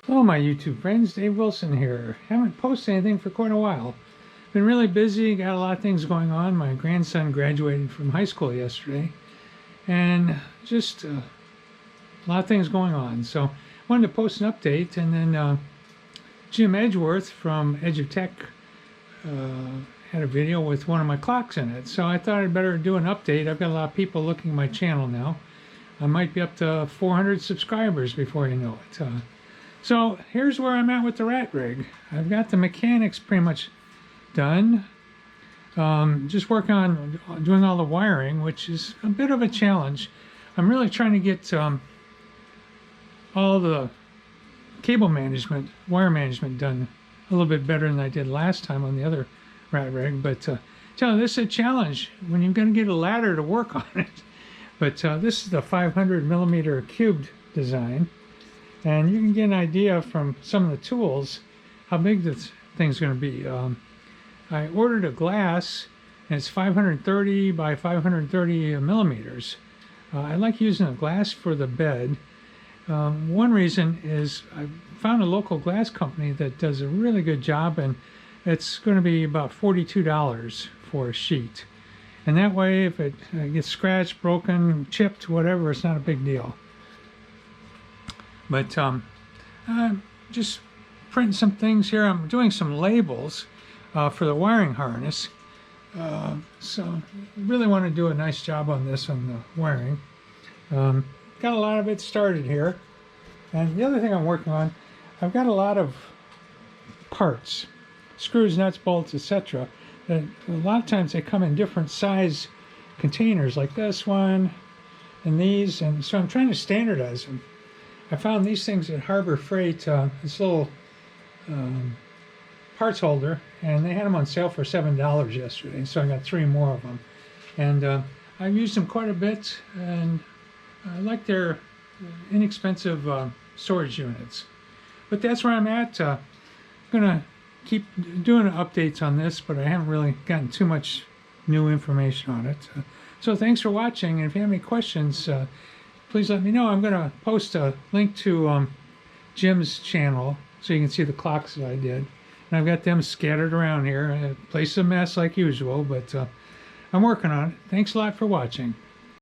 Hello, my YouTube friends. Dave Wilson here. Haven't posted anything for quite a while. Been really busy, got a lot of things going on. My grandson graduated from high school yesterday, and just a lot of things going on. So wanted to post an update, and then Jim Edgeworth from Edge of Tech had a video with one of my clocks in it. So I thought I'd better do an update. I've got a lot of people looking at my channel now. I might be up to 400 subscribers before you know it. So here's where I'm at with the rat rig. I've got the mechanics pretty much done. Just working on doing all the wiring, which is a bit of a challenge. I'm really trying to get all the cable management, wire management done a little bit better than I did last time on the other rat rig. But tell you, this is a challenge when you're going to get a ladder to work on it. But this is the 500 millimeter cubed design. And you can get an idea from some of the tools how big this thing's going to be. I ordered a glass, and it's 530 by 530 millimeters. I like using a glass for the bed. One reason is I found a local glass company that does a really good job, and it's going to be about $42 for a sheet. And that way, if it gets scratched, broken, chipped, whatever, it's not a big deal. But just printing some things here. I'm doing some labels for the wiring harness. So really want to do a nice job on this, on the wiring. Got a lot of it started here. And the other thing I'm working on, I've got a lot of parts, screws, nuts, bolts, etc. that a lot of times they come in different size containers, like this one and these. And so I'm trying to standardize them. I found these things at Harbor Freight, this little parts holder, and they had them on sale for $7 yesterday, so I got 3 more of them. And I've used them quite a bit, and I like their inexpensive storage units. But that's where I'm at. I'm gonna keep doing updates on this, but I haven't really gotten too much new information on it. So thanks for watching, and if you have any questions, please let me know. I'm going to post a link to Jim's channel so you can see the clocks that I did. And I've got them scattered around here. The place is a mess like usual, but I'm working on it. Thanks a lot for watching.